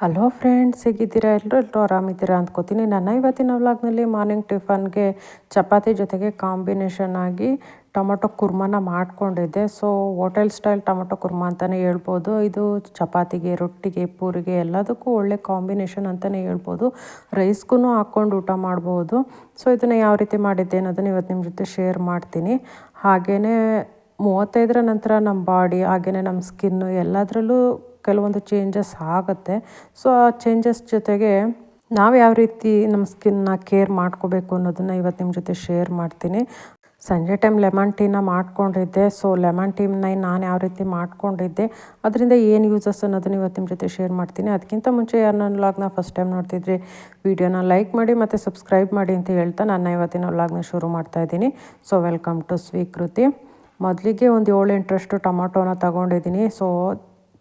Hello friends, ಹೇಗಿದ್ದೀರಾ? ಎಲ್ಲರೂ ಆರಾಮಿದ್ದೀರಾ ಅಂದ್ಕೋತೀನಿ. ನನ್ನ ಇವತ್ತಿನ ವ್ಲಾಗ್ನಲ್ಲಿ ಮಾರ್ನಿಂಗ್ ಟಿಫನ್ಗೆ ಚಪಾತಿ ಜೊತೆಗೆ ಕಾಂಬಿನೇಷನ್ ಆಗಿ ಟೊಮೊಟೊ ಕುರ್ಮನ ಮಾಡ್ಕೊಂಡಿದ್ದೆ. So hotel style tomato kurma ಅಂತಲೇ ಹೇಳ್ಬೋದು. ಇದು ಚಪಾತಿಗೆ, ರೊಟ್ಟಿಗೆ, ಪೂರಿಗೆ ಎಲ್ಲದಕ್ಕೂ ಒಳ್ಳೆ ಕಾಂಬಿನೇಷನ್ ಅಂತಲೇ ಹೇಳ್ಬೋದು. ರೈಸ್ಗೂ ಹಾಕ್ಕೊಂಡು ಊಟ ಮಾಡ್ಬೋದು. ಸೊ ಇದನ್ನು ಯಾವ ರೀತಿ ಮಾಡಿದ್ದೆ ಅನ್ನೋದನ್ನು ಇವತ್ತು ನಿಮ್ಮ ಜೊತೆ ಶೇರ್ ಮಾಡ್ತೀನಿ. ಹಾಗೆಯೇ 35ರ ನಂತರ ನಮ್ಮ ಬಾಡಿ ಹಾಗೆಯೇ ನಮ್ಮ ಸ್ಕಿನ್ನು ಎಲ್ಲದರಲ್ಲೂ ಕೆಲವೊಂದು ಚೇಂಜಸ್ ಆಗುತ್ತೆ. ಸೊ ಆ ಚೇಂಜಸ್ ಜೊತೆಗೆ ನಾವು ಯಾವ ರೀತಿ ನಮ್ಮ ಸ್ಕಿನ್ನ ಕೇರ್ ಮಾಡ್ಕೋಬೇಕು ಅನ್ನೋದನ್ನು ಇವತ್ತು ನಿಮ್ಮ ಜೊತೆ ಶೇರ್ ಮಾಡ್ತೀನಿ. ಸಂಜೆ ಟೈಮ್ ಲೆಮನ್ ಟೀನ ಮಾಡ್ಕೊಂಡಿದ್ದೆ. ಸೊ ಲೆಮನ್ ಟೀನ ನಾನು ಯಾವ ರೀತಿ ಮಾಡ್ಕೊಂಡಿದ್ದೆ, ಅದರಿಂದ ಏನು ಯೂಸಸ್ ಅನ್ನೋದನ್ನು ಇವತ್ತು ನಿಮ್ಮ ಜೊತೆ ಶೇರ್ ಮಾಡ್ತೀನಿ. ಅದಕ್ಕಿಂತ ಮುಂಚೆ ಯಾರು ನನ್ನ ವ್ಲಾಗ್ನ ಫಸ್ಟ್ ಟೈಮ್ ನೋಡ್ತಿದ್ರೆ ವಿಡಿಯೋನ ಲೈಕ್ ಮಾಡಿ ಮತ್ತು ಸಬ್ಸ್ಕ್ರೈಬ್ ಮಾಡಿ ಅಂತ ಹೇಳ್ತಾ ನನ್ನ ಇವತ್ತಿನ ವ್ಲಾಗ್ನ ಶುರು ಮಾಡ್ತಾಯಿದ್ದೀನಿ. ಸೊ ವೆಲ್ಕಮ್ ಟು ಸ್ವೀಕೃತಿ. ಮೊದಲಿಗೆ ಒಂದು 7-8 ಟೊಮೊಟೊನ ತೊಗೊಂಡಿದ್ದೀನಿ. ಸೊ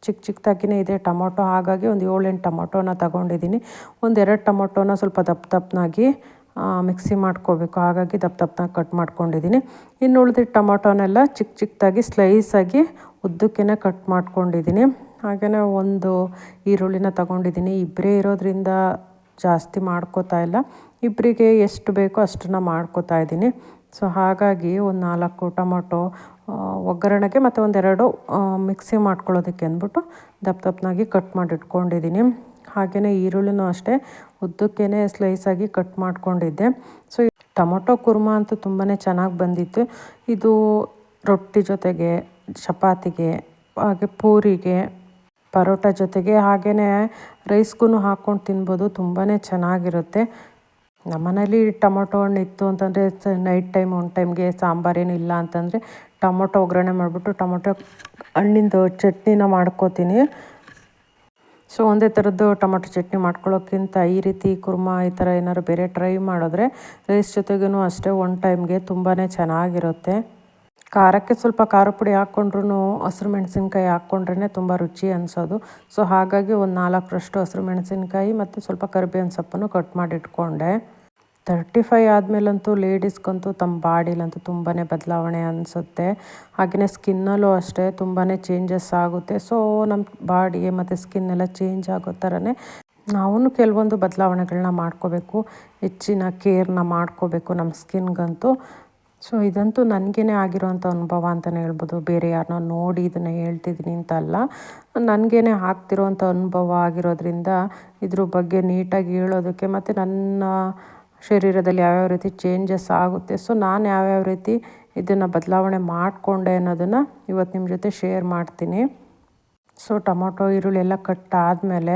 ಚಿಕ್ಕದಾಗಿಯೇ ಇದೆ ಟೊಮೊಟೊ, ಹಾಗಾಗಿ ಒಂದು 7-8 ಟೊಮೊಟೊನ ತೊಗೊಂಡಿದ್ದೀನಿ. 1-2 ಟೊಮೊಟೊನ ಸ್ವಲ್ಪ ದಪ್ಪನಾಗಿ ಮಿಕ್ಸಿ ಮಾಡ್ಕೋಬೇಕು, ಹಾಗಾಗಿ ದಪ್ಪನಾಗಿ ಕಟ್ ಮಾಡ್ಕೊಂಡಿದ್ದೀನಿ. ಇನ್ನು ಉಳಿದಿದ್ದ ಟೊಮೊಟೊನೆಲ್ಲ ಚಿಕ್ಕದಾಗಿ ಸ್ಲೈಸಾಗಿ ಉದ್ದಕ್ಕೇ ಕಟ್ ಮಾಡ್ಕೊಂಡಿದ್ದೀನಿ. ಹಾಗೆಯೇ ಒಂದು ಈರುಳ್ಳಿನ ತೊಗೊಂಡಿದ್ದೀನಿ. ಇಬ್ಬರೇ ಇರೋದ್ರಿಂದ ಜಾಸ್ತಿ ಮಾಡ್ಕೋತಾ ಇಲ್ಲ, ಇಬ್ಬರಿಗೆ ಎಷ್ಟು ಬೇಕೋ ಅಷ್ಟನ್ನು ಮಾಡ್ಕೋತಾ ಇದ್ದೀನಿ. ಸೊ ಹಾಗಾಗಿ ಒಂದು 4 ಟೊಮೊಟೊ ಒಗ್ಗರಣೆಗೆ ಮತ್ತು 1-2 ಮಿಕ್ಸಿ ಮಾಡ್ಕೊಳ್ಳೋದಕ್ಕೆ ಅಂದ್ಬಿಟ್ಟು ದಪ್ಪನಾಗಿ ಕಟ್ ಮಾಡಿ ಇಟ್ಕೊಂಡಿದ್ದೀನಿ. ಹಾಗೆಯೇ ಈರುಳ್ಳಿನೂ ಅಷ್ಟೇ ಉದ್ದಕ್ಕೇ ಸ್ಲೈಸಾಗಿ ಕಟ್ ಮಾಡ್ಕೊಂಡಿದ್ದೆ. ಸೊ ಟೊಮೊಟೊ ಕುರ್ಮ ಅಂತೂ ತುಂಬಾ ಚೆನ್ನಾಗಿ ಬಂದಿತ್ತು. ಇದು ರೊಟ್ಟಿ ಜೊತೆಗೆ, ಚಪಾತಿಗೆ, ಹಾಗೆ ಪೂರಿಗೆ, ಪರೋಟ ಜೊತೆಗೆ, ಹಾಗೆಯೇ ರೈಸ್ಗೂ ಹಾಕ್ಕೊಂಡು ತಿನ್ಬೋದು. ತುಂಬಾ ಚೆನ್ನಾಗಿರುತ್ತೆ. ನಮ್ಮನೇಲಿ ಟೊಮೊಟೊ ಹಣ್ಣು ಇತ್ತು ಅಂತಂದರೆ ನೈಟ್ ಟೈಮ್ ಒಂದು ಟೈಮ್ಗೆ ಸಾಂಬಾರೇನು ಇಲ್ಲ ಅಂತಂದರೆ ಟೊಮೊಟೊ ಒಗ್ಗರಣೆ ಮಾಡಿಬಿಟ್ಟು ಟೊಮೊಟೊ ಹಣ್ಣಿಂದು ಚಟ್ನಿನ ಮಾಡ್ಕೋತೀನಿ. ಸೊ ಒಂದೇ ಥರದ್ದು ಟೊಮೊಟೊ ಚಟ್ನಿ ಮಾಡ್ಕೊಳ್ಳೋಕ್ಕಿಂತ ಈ ರೀತಿ ಕುರ್ಮ ಈ ಥರ ಏನಾದ್ರು ಬೇರೆ ಟ್ರೈ ಮಾಡಿದ್ರೆ ರೈಸ್ ಜೊತೆಗೂ ಅಷ್ಟೇ ಒಂದು ಟೈಮ್ಗೆ ತುಂಬಾ ಚೆನ್ನಾಗಿರುತ್ತೆ. ಖಾರಕ್ಕೆ ಸ್ವಲ್ಪ ಖಾರ ಪುಡಿ ಹಾಕ್ಕೊಂಡ್ರೂ ಹಸಿರು ಮೆಣಸಿನ್ಕಾಯಿ ಹಾಕ್ಕೊಂಡ್ರೆ ತುಂಬ ರುಚಿ ಅನಿಸೋದು. ಸೊ ಹಾಗಾಗಿ ಒಂದು 4 ಹಸಿರು ಮೆಣಸಿನ್ಕಾಯಿ ಮತ್ತು ಸ್ವಲ್ಪ ಕರಿಬೇವಿನ ಸೊಪ್ಪನ್ನು ಕಟ್ ಮಾಡಿ ಇಟ್ಕೊಂಡೆ. 35 ಆದಮೇಲಂತೂ ಲೇಡೀಸ್ಗಂತೂ ತಮ್ಮ ಬಾಡಿಲಂತೂ ತುಂಬಾ ಬದಲಾವಣೆ ಅನಿಸುತ್ತೆ. ಹಾಗೆಯೇ ಸ್ಕಿನ್ನಲ್ಲೂ ಅಷ್ಟೇ ತುಂಬಾ ಚೇಂಜಸ್ ಆಗುತ್ತೆ. ಸೊ ನಮ್ಮ ಬಾಡಿ ಮತ್ತು ಸ್ಕಿನ್ನೆಲ್ಲ ಚೇಂಜ್ ಆಗೋ ಥರನೇ ನಾವು ಕೆಲವೊಂದು ಬದಲಾವಣೆಗಳನ್ನ ಮಾಡ್ಕೋಬೇಕು, ಹೆಚ್ಚಿನ ಕೇರ್ನ ಮಾಡ್ಕೋಬೇಕು ನಮ್ಮ ಸ್ಕಿನ್ಗಂತೂ. ಸೊ ಇದಂತೂ ನನಗೇ ಆಗಿರೋವಂಥ ಅನುಭವ ಅಂತಲೇ ಹೇಳ್ಬೋದು. ಬೇರೆ ಯಾರನ್ನೋ ನೋಡಿ ಇದನ್ನು ಹೇಳ್ತಿದ್ದೀನಿ ಅಂತ ಅಲ್ಲ, ನನಗೇ ಆಗ್ತಿರೋವಂಥ ಅನುಭವ ಆಗಿರೋದ್ರಿಂದ ಇದ್ರ ಬಗ್ಗೆ ನೀಟಾಗಿ ಹೇಳೋದಕ್ಕೆ ಮತ್ತು ನನ್ನ ಶರೀರದಲ್ಲಿ ಯಾವ್ಯಾವ ರೀತಿ ಚೇಂಜಸ್ ಆಗುತ್ತೆ, ಸೊ ನಾನು ಯಾವ್ಯಾವ ರೀತಿ ಇದನ್ನು ಬದಲಾವಣೆ ಮಾಡಿಕೊಂಡೆ ಅನ್ನೋದನ್ನು ಇವತ್ತು ನಿಮ್ಮ ಜೊತೆ ಶೇರ್ ಮಾಡ್ತೀನಿ. ಸೊ ಟೊಮೊಟೊ ಈರುಳ್ಳಿ ಎಲ್ಲ ಕಟ್ ಆದಮೇಲೆ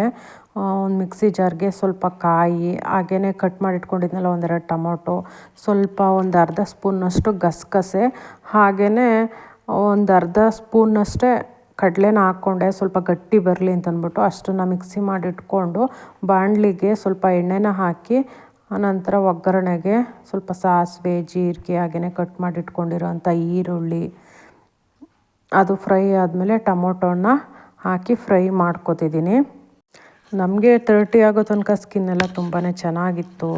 ಒಂದು ಮಿಕ್ಸಿ ಜಾರ್ಗೆ ಸ್ವಲ್ಪ ಕಾಯಿ, ಹಾಗೆಯೇ ಕಟ್ ಮಾಡಿ ಇಟ್ಕೊಂಡಿದ್ನಲ್ಲ 1-2 ಟೊಮೊಟೊ, ಸ್ವಲ್ಪ ಒಂದು ಅರ್ಧ ಸ್ಪೂನ್ನಷ್ಟು ಗಸಗಸೆ, ಹಾಗೆಯೇ ಒಂದು ಅರ್ಧ ಸ್ಪೂನ್ನಷ್ಟೇ ಕಡಲೆನ ಹಾಕ್ಕೊಂಡೆ, ಸ್ವಲ್ಪ ಗಟ್ಟಿ ಬರಲಿ ಅಂತಂದ್ಬಿಟ್ಟು. ಅಷ್ಟನ್ನು ಮಿಕ್ಸಿ ಮಾಡಿ ಇಟ್ಕೊಂಡು ಬಾಣಲಿಗೆ ಸ್ವಲ್ಪ ಎಣ್ಣೆನ ಹಾಕಿ ಆನಂತರ ಒಗ್ಗರಣೆಗೆ ಸ್ವಲ್ಪ ಸಾಸಿವೆ, ಜೀರಿಗೆ, ಹಾಗೆಯೇ ಕಟ್ ಮಾಡಿ ಇಟ್ಕೊಂಡಿರೋಂಥ ಈರುಳ್ಳಿ ಅದು ಫ್ರೈ ಆದಮೇಲೆ ಟೊಮೊಟೊನ ಹಾಕಿ ಫ್ರೈ ಮಾಡ್ಕೊತಿದ್ದೀನಿ. ನಮಗೆ 30 ಆಗೋ ತನಕ ಸ್ಕಿನ್ನೆಲ್ಲ ತುಂಬಾ ಚೆನ್ನಾಗಿತ್ತು,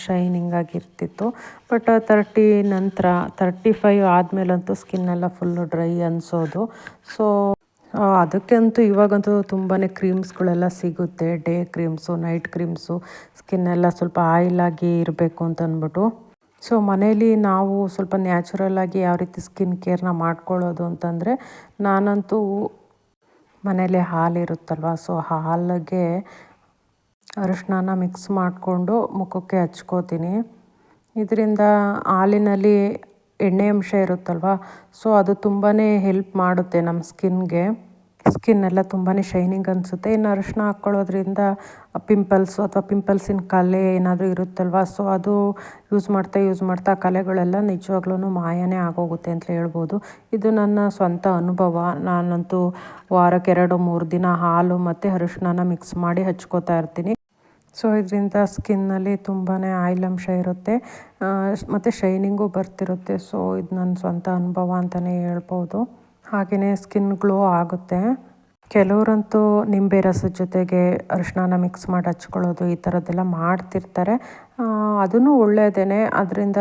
ಶೈನಿಂಗ್ ಆಗಿರ್ತಿತ್ತು. ಬಟ್ 30 ನಂತರ 35 ಆದಮೇಲಂತೂ ಸ್ಕಿನ್ನೆಲ್ಲ ಫುಲ್ಲು ಡ್ರೈ ಅನಿಸೋದು. ಸೊ ಅದಕ್ಕಂತೂ ಇವಾಗಂತೂ ತುಂಬಾ ಕ್ರೀಮ್ಸ್ಗಳೆಲ್ಲ ಸಿಗುತ್ತೆ, ಡೇ ಕ್ರೀಮ್ಸು, ನೈಟ್ ಕ್ರೀಮ್ಸು, ಸ್ಕಿನ್ನೆಲ್ಲ ಸ್ವಲ್ಪ ಆಯಿಲಾಗಿ ಇರಬೇಕು ಅಂತಂದ್ಬಿಟ್ಟು. ಸೊ ಮನೇಲಿ ನಾವು ಸ್ವಲ್ಪ ನ್ಯಾಚುರಲ್ಲಾಗಿ ಯಾವ ರೀತಿ ಸ್ಕಿನ್ ಕೇರ್ನ ಮಾಡ್ಕೊಳ್ಳೋದು ಅಂತಂದರೆ, ನಾನಂತೂ ಮನೇಲಿ ಹಾಲಿರುತ್ತಲ್ವ, ಸೊ ಹಾಲಿಗೆ ಅರಿಶಿನ ಮಿಕ್ಸ್ ಮಾಡಿಕೊಂಡು ಮುಖಕ್ಕೆ ಹಚ್ಕೋತೀನಿ. ಇದರಿಂದ ಹಾಲಿನಲ್ಲಿ ಎಣ್ಣೆ ಅಂಶ ಇರುತ್ತಲ್ವ, ಸೊ ಅದು ತುಂಬಾ ಹೆಲ್ಪ್ ಮಾಡುತ್ತೆ ನಮ್ಮ ಸ್ಕಿನ್ನೆಲ್ಲ ತುಂಬಾ ಶೈನಿಂಗ್ ಅನಿಸುತ್ತೆ. ಇನ್ನು ಅರಿಶಿನ ಹಾಕ್ಕೊಳ್ಳೋದ್ರಿಂದ ಪಿಂಪಲ್ಸು ಅಥವಾ ಪಿಂಪಲ್ಸಿನ ಕಲೆ ಏನಾದರೂ ಇರುತ್ತಲ್ವ, ಸೊ ಅದು ಯೂಸ್ ಮಾಡ್ತಾ ಕಲೆಗಳೆಲ್ಲ ನಿಜವಾಗ್ಲೂ ಮಾಯನೇ ಆಗೋಗುತ್ತೆ ಅಂತ ಹೇಳ್ಬೋದು. ಇದು ನನ್ನ ಸ್ವಂತ ಅನುಭವ. ನಾನಂತೂ ವಾರಕ್ಕೆ 2-3 ದಿನ ಹಾಲು ಮತ್ತು ಅರಿಶಿನ ಮಿಕ್ಸ್ ಮಾಡಿ ಹಚ್ಕೋತಾ ಇರ್ತೀನಿ. ಸೊ ಇದರಿಂದ ಸ್ಕಿನ್ನಲ್ಲಿ ತುಂಬಾ ಆಯಿಲ್ ಅಂಶ ಇರುತ್ತೆ ಮತ್ತು ಶೈನಿಂಗು ಬರ್ತಿರುತ್ತೆ. ಸೊ ಇದು ನನ್ನ ಸ್ವಂತ ಅನುಭವ ಅಂತಲೇ ಹೇಳ್ಬೋದು. ಹಾಗೆಯೇ ಸ್ಕಿನ್ ಗ್ಲೋ ಆಗುತ್ತೆ. ಕೆಲವರಂತೂ ನಿಂಬೆ ರಸದ ಜೊತೆಗೆ ಅರಿಶಿನ ಮಿಕ್ಸ್ ಮಾಡಿ ಹಚ್ಕೊಳ್ಳೋದು ಈ ಥರದ್ದೆಲ್ಲ ಮಾಡ್ತಿರ್ತಾರೆ. ಅದೂ ಒಳ್ಳೆಯದೇ, ಅದರಿಂದ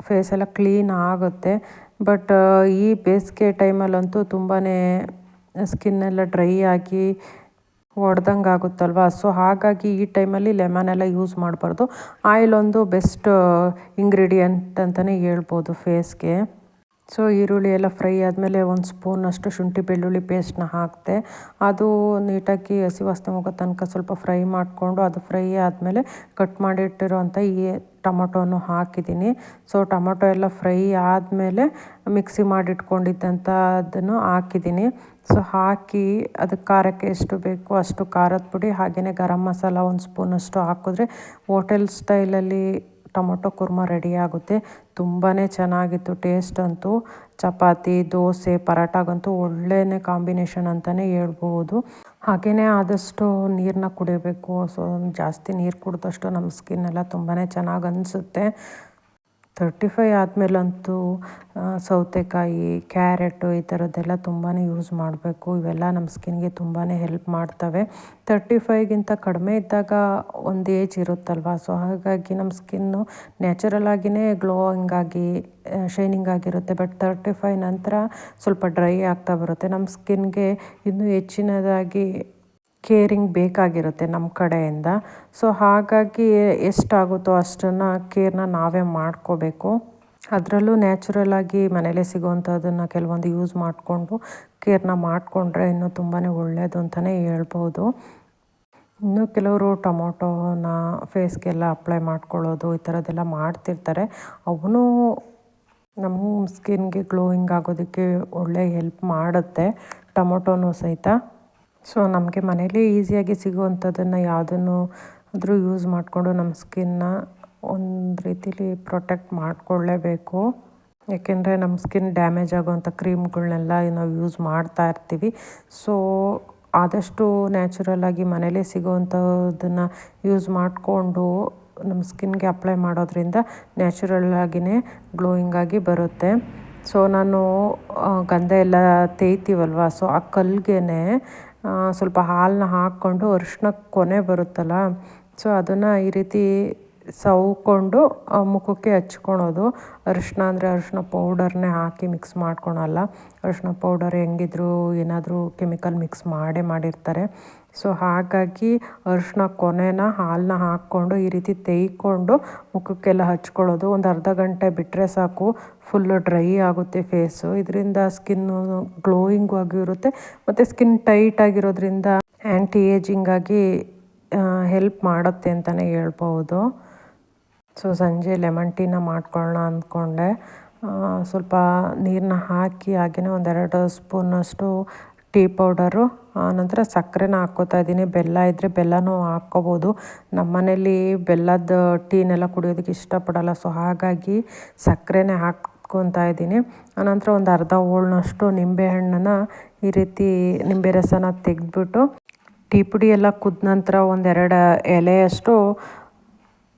ಫೇಸೆಲ್ಲ ಕ್ಲೀನ್ ಆಗುತ್ತೆ. ಬಟ್ ಈ ಬೇಸಿಗೆ ಟೈಮಲ್ಲಂತೂ ತುಂಬಾ ಸ್ಕಿನ್ನೆಲ್ಲ ಡ್ರೈ ಆಗಿ ಒಡ್ದಂಗೆ ಆಗುತ್ತಲ್ವ. ಸೊ ಹಾಗಾಗಿ ಈ ಟೈಮಲ್ಲಿ ಲೆಮನ್ ಎಲ್ಲ ಯೂಸ್ ಮಾಡಬಾರ್ದು. ಆಯಿಲ್ ಒಂದು ಬೆಸ್ಟ್ ಇಂಗ್ರೀಡಿಯೆಂಟ್ ಅಂತಲೇ ಹೇಳ್ಬೋದು ಫೇಸ್ಗೆ. ಸೊ ಈರುಳ್ಳಿ ಎಲ್ಲ ಫ್ರೈ ಆದಮೇಲೆ ಒಂದು ಸ್ಪೂನಷ್ಟು ಶುಂಠಿ ಬೆಳ್ಳುಳ್ಳಿ ಪೇಸ್ಟನ್ನ ಹಾಕಿದೆ. ಅದು ನೀಟಾಗಿ ಹಸಿ ವಾಸನೆ ಹೋಗೋ ತನಕ ಸ್ವಲ್ಪ ಫ್ರೈ ಮಾಡಿಕೊಂಡು, ಅದು ಫ್ರೈ ಆದಮೇಲೆ ಕಟ್ ಮಾಡಿಟ್ಟಿರೋಂಥ ಈ ಟೊಮೊಟೊನು ಹಾಕಿದ್ದೀನಿ. ಸೊ ಟೊಮೊಟೊ ಎಲ್ಲ ಫ್ರೈ ಆದಮೇಲೆ ಮಿಕ್ಸಿ ಮಾಡಿಟ್ಕೊಂಡಿದ್ದಂಥದ್ದನ್ನು ಹಾಕಿದ್ದೀನಿ. ಸೊ ಹಾಕಿ ಅದಕ್ಕೆ ಖಾರಕ್ಕೆ ಎಷ್ಟು ಬೇಕು ಅಷ್ಟು ಖಾರದ ಪುಡಿ, ಹಾಗೆಯೇ ಗರಂ ಮಸಾಲ ಒಂದು ಸ್ಪೂನಷ್ಟು ಹಾಕಿದ್ರೆ ಹೋಟೆಲ್ ಸ್ಟೈಲಲ್ಲಿ ಟೊಮೊಟೊ ಕುರ್ಮ ರೆಡಿ ಆಗುತ್ತೆ. ತುಂಬಾ ಚೆನ್ನಾಗಿತ್ತು ಟೇಸ್ಟ್ ಅಂತೂ. ಚಪಾತಿ, ದೋಸೆ, ಪರೋಟಾಗಂತೂ ಒಳ್ಳೆಯ ಕಾಂಬಿನೇಷನ್ ಅಂತಲೇ ಹೇಳ್ಬೋದು. ಹಾಗೆಯೇ ಆದಷ್ಟು ನೀರನ್ನ ಕುಡಿಬೇಕು. ಸೊ ಜಾಸ್ತಿ ನೀರು ಕುಡಿದಷ್ಟು ನಮ್ಮ ಸ್ಕಿನ್ನೆಲ್ಲ ತುಂಬಾ ಚೆನ್ನಾಗಿ ಅನಿಸುತ್ತೆ. 35 ಆದಮೇಲಂತೂ ಸೌತೆಕಾಯಿ, ಕ್ಯಾರೆಟು ಈ ಥರದ್ದೆಲ್ಲ ತುಂಬಾ ಯೂಸ್ ಮಾಡಬೇಕು. ಇವೆಲ್ಲ ನಮ್ಮ ಸ್ಕಿನ್ಗೆ ತುಂಬಾ ಹೆಲ್ಪ್ ಮಾಡ್ತವೆ. 35ಗಿಂತ ಕಡಿಮೆ ಇದ್ದಾಗ ಒಂದು ಏಜ್ ಇರುತ್ತಲ್ವ. ಸೊ ಹಾಗಾಗಿ ನಮ್ಮ ಸ್ಕಿನ್ನು ನ್ಯಾಚುರಲ್ ಆಗಿಯೇ ಗ್ಲೋಯಿಂಗಾಗಿ ಶೈನಿಂಗ್ ಆಗಿರುತ್ತೆ. ಬಟ್ 35 ನಂತರ ಸ್ವಲ್ಪ ಡ್ರೈ ಆಗ್ತಾ ಬರುತ್ತೆ. ನಮ್ಮ ಸ್ಕಿನ್ಗೆ ಇನ್ನೂ ಹೆಚ್ಚಿನದಾಗಿ ಕೇರಿಂಗ್ ಬೇಕಾಗಿರುತ್ತೆ ನಮ್ಮ ಕಡೆಯಿಂದ. ಸೊ ಹಾಗಾಗಿ ಎಷ್ಟಾಗುತ್ತೋ ಅಷ್ಟನ್ನು ಕೇರ್ನ ನಾವೇ ಮಾಡ್ಕೋಬೇಕು. ಅದರಲ್ಲೂ ನ್ಯಾಚುರಲಾಗಿ ಮನೇಲೇ ಸಿಗೋವಂಥದ್ದನ್ನು ಕೆಲವೊಂದು ಯೂಸ್ ಮಾಡಿಕೊಂಡು ಕೇರ್ನ ಮಾಡಿಕೊಂಡ್ರೆ ಇನ್ನೂ ತುಂಬಾ ಒಳ್ಳೆಯದು ಅಂತಲೇ ಹೇಳ್ಬೋದು. ಇನ್ನು ಕೆಲವರು ಟೊಮೊಟೊನ ಫೇಸ್ಗೆಲ್ಲ ಅಪ್ಲೈ ಮಾಡ್ಕೊಳ್ಳೋದು ಈ ಥರದ್ದೆಲ್ಲ ಮಾಡ್ತಿರ್ತಾರೆ. ಅವನು ನಮ್ಮ ಸ್ಕಿನ್ಗೆ ಗ್ಲೋಯಿಂಗ್ ಆಗೋದಕ್ಕೆ ಒಳ್ಳೆ ಹೆಲ್ಪ್ ಮಾಡುತ್ತೆ ಟೊಮೊಟೊನೂ ಸಹಿತ. ಸೊ ನಮಗೆ ಮನೇಲಿ ಈಸಿಯಾಗಿ ಸಿಗುವಂಥದ್ದನ್ನು ಯಾವುದನ್ನು ಆದರೂ ಯೂಸ್ ಮಾಡಿಕೊಂಡು ನಮ್ಮ ಸ್ಕಿನ್ನ ಒಂದು ರೀತಿಲಿ ಪ್ರೊಟೆಕ್ಟ್ ಮಾಡಿಕೊಳ್ಳೇಬೇಕು. ಏಕೆಂದರೆ ನಮ್ಮ ಸ್ಕಿನ್ ಡ್ಯಾಮೇಜ್ ಆಗೋವಂಥ ಕ್ರೀಮ್ಗಳನ್ನೆಲ್ಲ ನಾವು ಯೂಸ್ ಮಾಡ್ತಾ ಇರ್ತೀವಿ. ಸೊ ಆದಷ್ಟು ನ್ಯಾಚುರಲಾಗಿ ಮನೇಲೇ ಸಿಗೋವಂಥದ್ದನ್ನು ಯೂಸ್ ಮಾಡಿಕೊಂಡು ನಮ್ಮ ಸ್ಕಿನ್ಗೆ ಅಪ್ಲೈ ಮಾಡೋದ್ರಿಂದ ನ್ಯಾಚುರಲ್ಲಾಗಿಯೇ ಗ್ಲೋಯಿಂಗಾಗಿ ಬರುತ್ತೆ. ಸೊ ನಾನು ಗಂಧ ಎಲ್ಲ ತೇಯ್ತೀವಲ್ವ, ಸೊ ಆ ಕಲ್ಲಿಗೆ ಸ್ವಲ್ಪ ಹಾಲನ್ನ ಹಾಕ್ಕೊಂಡು ಅರಿಶಿನ ಕೊನೆ ಬರುತ್ತಲ್ಲ, ಸೊ ಅದನ್ನು ಈ ರೀತಿ ಸವ್ಕೊಂಡು ಮುಖಕ್ಕೆ ಹಚ್ಕೊಳೋದು. ಅರಿಶಿನ ಅಂದರೆ ಅರಿಶಿನ ಪೌಡರ್ನೇ ಹಾಕಿ ಮಿಕ್ಸ್ ಮಾಡ್ಕೊಳಲ್ಲ. ಅರಿಶಿನ ಪೌಡರ್ ಹೆಂಗಿದ್ರು ಏನಾದರೂ ಕೆಮಿಕಲ್ ಮಿಕ್ಸ್ ಮಾಡಿರ್ತಾರೆ. ಸೊ ಹಾಗಾಗಿ ಅರಿಶಿನ ಕೊನೆನ ಹಾಲನ್ನ ಹಾಕ್ಕೊಂಡು ಈ ರೀತಿ ತೇಯ್ಕೊಂಡು ಮುಖಕ್ಕೆಲ್ಲ ಹಚ್ಕೊಳ್ಳೋದು. ಒಂದು ಅರ್ಧ ಗಂಟೆ ಬಿಟ್ಟರೆ ಸಾಕು, ಫುಲ್ಲು ಡ್ರೈ ಆಗುತ್ತೆ ಫೇಸು. ಇದರಿಂದ ಸ್ಕಿನ್ನು ಗ್ಲೋಯಿಂಗು ಆಗಿರುತ್ತೆ ಮತ್ತು ಸ್ಕಿನ್ ಟೈಟ್ ಆಗಿರೋದ್ರಿಂದ ಆ್ಯಂಟಿ ಏಜಿಂಗಾಗಿ ಹೆಲ್ಪ್ ಮಾಡುತ್ತೆ ಅಂತಲೇ ಹೇಳ್ಬೋದು. ಸೊ ಸಂಜೆ ಲೆಮನ್ ಟೀನ ಮಾಡ್ಕೊಳ್ಳೋಣ ಅಂದ್ಕೊಂಡೆ. ಸ್ವಲ್ಪ ನೀರನ್ನ ಹಾಕಿ ಹಾಗೆಯೇ 1-2 ಸ್ಪೂನಷ್ಟು ಟೀ ಪೌಡರು, ಆನಂತರ ಸಕ್ಕರೆನ ಹಾಕ್ಕೋತಾ ಇದ್ದೀನಿ. ಬೆಲ್ಲ ಇದ್ದರೆ ಬೆಲ್ಲನೂ ಹಾಕ್ಕೋಬೋದು. ನಮ್ಮ ಮನೇಲಿ ಬೆಲ್ಲದ ಟೀನೆಲ್ಲ ಕುಡಿಯೋದಕ್ಕೆ ಇಷ್ಟಪಡಲ್ಲ. ಸೊ ಹಾಗಾಗಿ ಸಕ್ಕರೆನೇ ಹಾಕ್ಕೊತಾ ಇದ್ದೀನಿ. ಆನಂತರ ಒಂದು ಅರ್ಧ ಹೋಳನಷ್ಟು ನಿಂಬೆಹಣ್ಣನ್ನು ಈ ರೀತಿ ನಿಂಬೆ ರಸನ ತೆಗೆದ್ಬಿಟ್ಟು ಟೀ ಪುಡಿ ಎಲ್ಲ ಕುದ್ದ ನಂತರ 1-2 ಎಲೆಯಷ್ಟು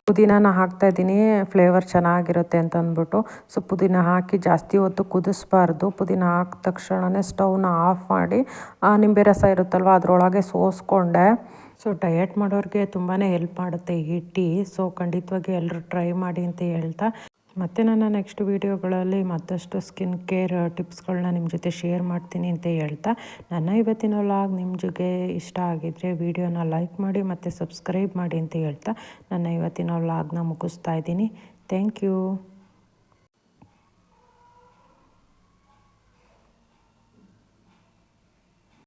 ಪುದೀನಾನ ಹಾಕ್ತಾಯಿದ್ದೀನಿ, ಫ್ಲೇವರ್ ಚೆನ್ನಾಗಿರುತ್ತೆ ಅಂತ ಅಂದ್ಬಿಟ್ಟು. ಸೊ ಪುದೀನ ಹಾಕಿ ಜಾಸ್ತಿ ಹೊತ್ತು ಕುದಿಸ್ಬಾರ್ದು. ಪುದೀನ ಹಾಕಿದ ತಕ್ಷಣವೇ ಸ್ಟವ್ನ ಆಫ್ ಮಾಡಿ ನಿಂಬೆ ರಸ ಇರುತ್ತಲ್ವ ಅದರೊಳಗೆ ಸೋಸ್ಕೊಂಡೆ. ಸೊ ಡಯಟ್ ಮಾಡೋರಿಗೆ ತುಂಬಾ ಹೆಲ್ಪ್ ಮಾಡುತ್ತೆ ಈ ಟೀ. ಸೊ ಖಂಡಿತವಾಗಿ ಎಲ್ಲರೂ ಟ್ರೈ ಮಾಡಿ ಅಂತ ಹೇಳ್ತಾ, ಮತ್ತು ನನ್ನ ನೆಕ್ಸ್ಟ್ ವೀಡಿಯೋಗಳಲ್ಲಿ ಮತ್ತಷ್ಟು ಸ್ಕಿನ್ ಕೇರ್ ಟಿಪ್ಸ್ಗಳನ್ನ ನಿಮ್ಮ ಜೊತೆ ಶೇರ್ ಮಾಡ್ತೀನಿ ಅಂತ ಹೇಳ್ತಾ, ನನ್ನ ಇವತ್ತಿನ ವ್ಲಾಗ್ ನಿಮ್ಮ ಜೊತೆ ಇಷ್ಟ ಆಗಿದ್ದರೆ ವಿಡಿಯೋನ ಲೈಕ್ ಮಾಡಿ ಮತ್ತು ಸಬ್ಸ್ಕ್ರೈಬ್ ಮಾಡಿ ಅಂತ ಹೇಳ್ತಾ ನನ್ನ ಇವತ್ತಿನ ವ್ಲಾಗ್ನ ಮುಗಿಸ್ತಾ ಇದ್ದೀನಿ. Thank you.